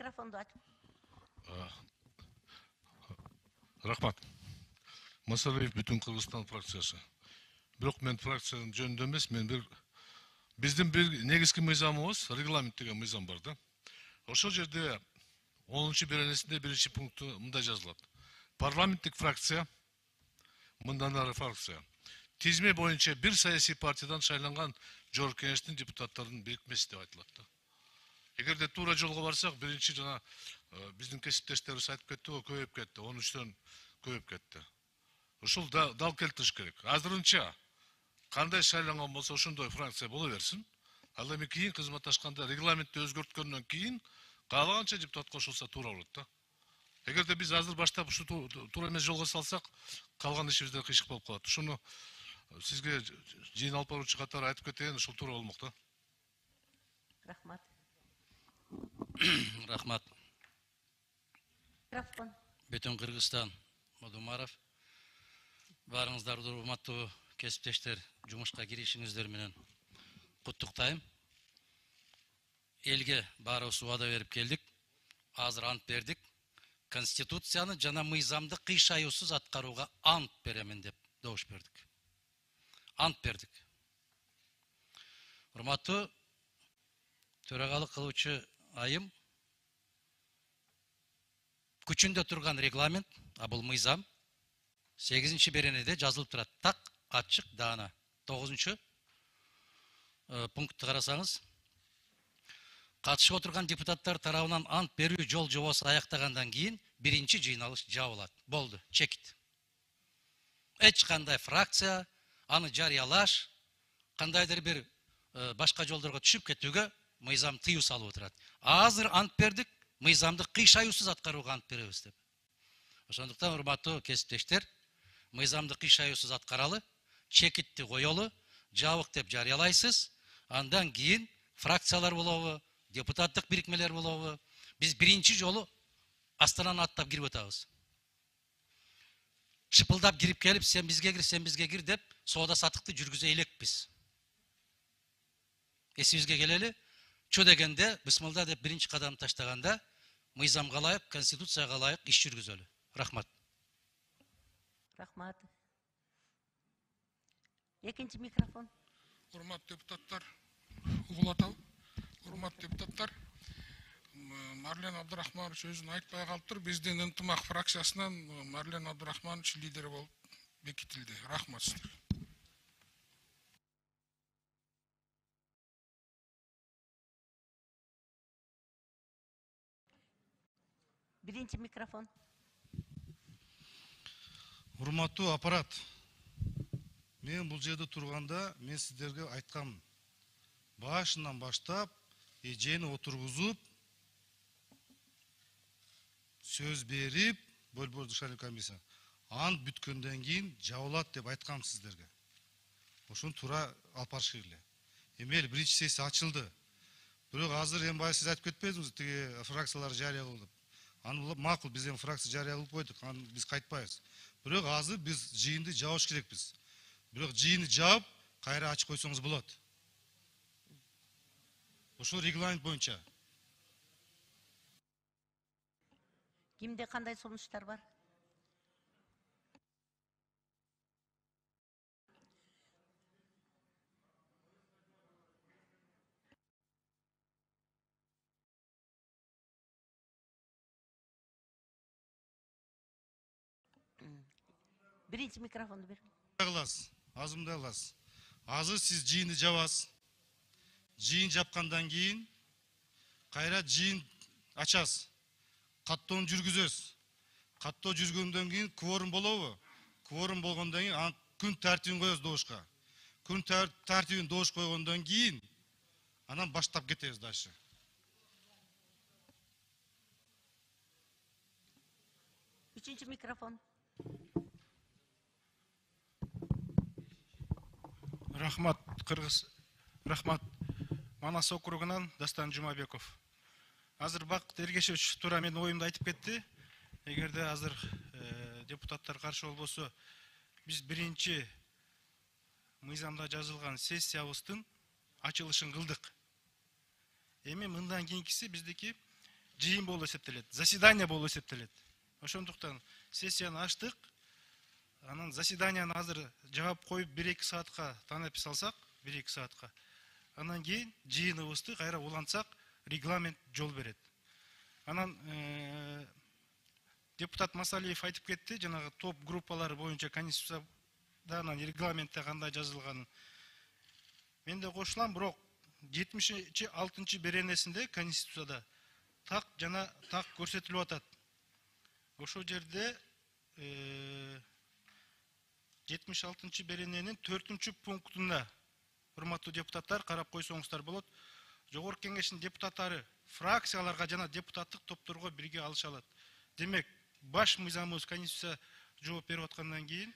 Микрофонду ач. Рахмат. Масалиев бүтүн Кыргызстан фракциясы. Бирок мен фракциянын жөнүндө эмес, биздин бир негизги мыйзамыбыз, регламент деген мыйзам бар да. Ошол жерде 10-чы беренесинде 1-чи пункту мындай жазылат. Парламенттик фракция, мындан ары фракция, тизме боюнча бир саясий партиядан шайланган жогорку кеңештин депутаттарынын бирикмеси деп айтылат да. Эгерде туура жолго барсак, биринчи жана биздин кесиптештерибиз айтып кетти го, көбөйүп кетти, 13төн көбөйүп кетти. Ушул дал келтириш керек. Азырынча кандай шайланган болсо ошондой фракция боло берсин. Ал эми кийин кызматташканда регламентти өзгөрткөндөн кийин каалаганча депутат кошулса туура болот да. Эгерде биз азыр баштап ушу туура эмес жолго салсак, калган ишибизде кыйшык болуп калат. Ушуну сизге жыйын алып баруучу катары айтып кетейин, ушул туура болмок да. Рахмат. Рахмат. Микрофон. Бүтүн Кыргызстан, Мадумаров. Барыңыздарды урматтуу кесиптештер, жумушка киришиңиздер менен куттуктайм. Элге баарыбыз убада берип келдик. Азыр ант бердик. Конституцияны жана мыйзамды кыйшаюусуз аткарууга ант беремин деп добуш бердик. Ант бердик. Урматтуу төрагалык кылуучу айым, күчүндө турган регламент, а бул мыйзам 8-чи беренеде жазылып турат. Так, ачык, даана. 9-чу пунктты карасаңыз, катышып отурган депутаттар тарабынан ант берүү жол жобосу аяктагандан кийин биринчи жыйналыш жабылат. Болду, чекит. Эч кандай фракция аны жарыялаш, кандайдыр бир башка жолдорго түшүп кетүүгө мыйзам тыюу салып отурат. Азыр ант бердик, мыйзамды кыйшаюусуз аткарууга ант беребиз деп. Ошондуктан урматтуу кесиптештер, мыйзамды кыйшаюусуз аткаралы, чекитти коелу, жабык деп жарыялайсыз, андан кийин фракциялар болобу, депутаттык бирикмелер болобу, биз биринчи жолу Астананы аттап кирип атабыз. Шыпылдап кирип келип, сен бизге кир деп, соода сатыкты жүргүзө элекпиз. Эсибизге келели, чо дегенде, бисмилда деп биринчи кадам таштаганда, мыйзамга ылайык, конституцияга ылайык иш жүргүзөлү. Рахмат. Рахмат. Экинчи микрофон. Урматтуу депутаттар, угулатабы. Урматтуу депутаттар, Марлен Абдурахманович өзүн айтпай калыптыр. Биздин ынтымак фракциясынан Марлен Абдурахманович лидер болуп бекитилди. Рахмат сиздерге. Биринчи микрофон. Урматтуу аппарат, мен бул жерде турганда мен сиздерге айткам. Башынан баштап эжени отургузуп, сөз берип, Борбор Душарин комиссия ант бүткөндөн кийин жабылат деп айткам сиздерге. Ошону туура алып барыш керек. Эми эл биринчи сессия ачылды. Бирок азыр эми баягы сиз айтып кетпедиңизби, тиги фракциялар жарыя кылды деп. Аны макул, биз эми фракция жарыя кылып койдук, аны биз кайтпайбыз. Бирок азыр биз жыйынды жабыш керекпиз. Бирок жыйынды жаап, кайра ачып койсоңуз болот. Ошол регламент боюнча. Кимде кандай сунуштар бар? Биринчи микрофонду бер. Азымдай кыласыз. Азыр сиз жыйынды жабасыз. Жыйын жапкандан кийин кайра жыйын ачасыз. Каттоону жүргүзөсүз. Каттоо жүргөндөн кийин кворум болобу? Кворум болгондон кийин күн тартибин коебуз добушка. Күн тартибин добуш койгондон кийин анан баштап кетебиз дальше. Үчүнчү микрофон. Рахмат, Рахмат. Манас округунан Дастан Жумабеков. Азыр Бакыт Эргешевич туура менин оюмду айтып кетти. Эгерде азыр депутаттар каршы болбосо, биз биринчи мыйзамда жазылган сессиябыздын ачылышын кылдык. Эми мындан кийинкиси биздики жыйын болуп эсептелет, заседание болуп эсептелет. Ошондуктан сессияны ачтык. Анан заседанияны азыр жаап коюп 1-2 саатка танапис алсак, 1-2 саатка. Анан кийин жыйыныбызды кайра улантсак, регламент жол берет. Анан депутат Масалиев айтып кетти, жанагы топ группалары боюнча конституцияда анан регламентте кандай жазылганын. Мен де кошулам, бирок 76 беренесинде конституцияда так жана так көрсөтүлүп атат. Ошол жерде 76 берененин 4 пунктунда, урматтуу депутаттар, карап койсоңуздар болот. Жогорку кеңештин депутаттары фракцияларга жана депутаттык топторго бирге алыша алат. Демек, баш мыйзамыбыз конституция жооп берип аткандан кийин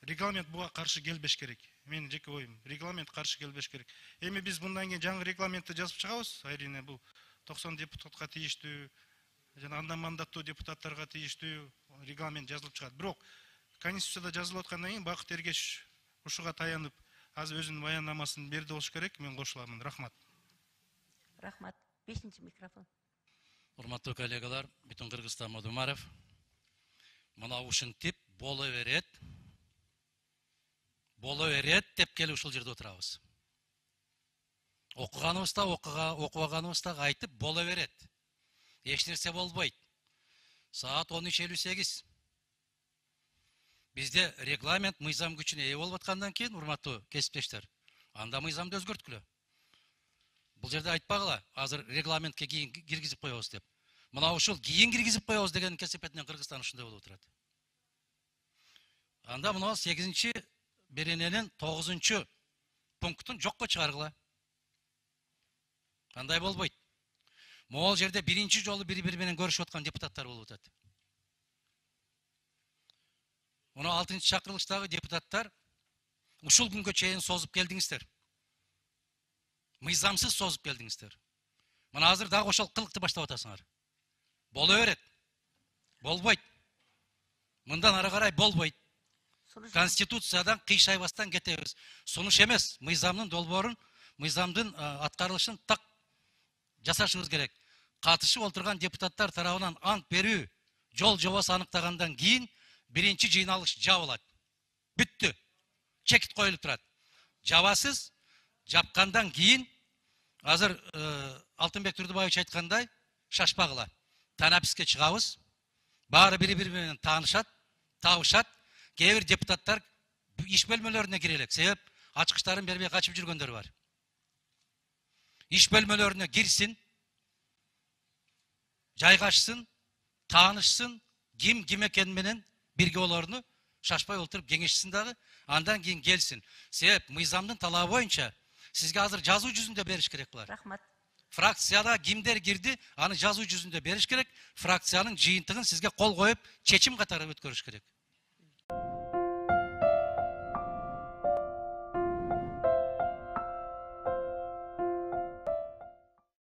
регламент буга каршы келбеш керек. Менин жеке оюм, регламент каршы келбеш керек. Эми биз мындан кийин жаңы регламентти жазып чыгабыз. Айрине бул 90 депутатка тийиштүү, жана андан мандаттуу депутаттарга тийиштүү регламент жазылып чыгат. Бирок конституцияда жазылып аткандан кийин Бакыт Эргешев ушуга таянып, азыр өзүнүн баяндамасын берди болуш керек. Мен кошуламын. Рахмат. Рахмат. 5-чи микрофон. Урматтуу коллегалар, бүтүн Кыргызстан Модумаров. Мына ушинтип боло берет деп келип ушул жерде отурабыз. Окуганыбызда, окубаганыбызда айтып боло берет. Эч нерсе болбойт. Саат 13:58. Бизде регламент мыйзам күчүнө ээ болуп аткандан кийин, урматтуу кесиптештер, анда мыйзамды өзгөрткүлө. Бул жерде айтпагыла, азыр регламентке кийин киргизип коебуз деп. Мына ушул кийин киргизип коебуз деген кесепетинен Кыргызстан ушундай болуп турат. Анда мына 8-чи берененин 9-чу пунктун жокко чыгаргыла. Андай болбойт. Могул жерде биринчи жолу бири-бири менен көрүшүп аткан депутаттар болуп атат. Мына 6-чы чакырылыштагы депутаттар ушул күнгө чейин созуп келдиңиздер. Мыйзамсыз созуп келдиңиздер. Мына азыр дагы ошол кылыкты баштап атасыңар. Боло берет. Болбойт. Мындан ары карай болбойт. Конституциядан кыйшайбастан кетебиз. Сунуш эмес, мыйзамдын долбоорун, мыйзамдын аткарылышын так жасашыбыз керек. Катышып олтурган депутаттар тарабынан ант берүү жол жобосу аныктагандан кийин биринчи жыйналыш жабылат. Бүттү. Чекит коюлуп турат. Жабасыз, жапкандан кийин азыр Алтынбек Турдубаевич айткандай шашпагыла. Танаписке чыгабыз. Баары бири-бири менен таанышат, табышат. Кээ бир депутаттар иш бөлмөлөрүнө кире элек. Себеп ачкычтарын бербей качып жүргөндөр бар. Иш бөлмөлөрүнө кирсин, жайгашсын, таанышсын, ким экен менен бирге олорду шашпай олтуруп кеңешсин дагы, андан кийин келсин. Себеп мыйзамдын талабы боюнча сизге азыр жазуу жүзүндө бериш керек булар. Рахмат. Фракцияда кимдер кирди, аны жазуу жүзүндө бериш керек. Фракциянын жыйынтыгын сизге кол коюп, чечим катары өткөрүш керек.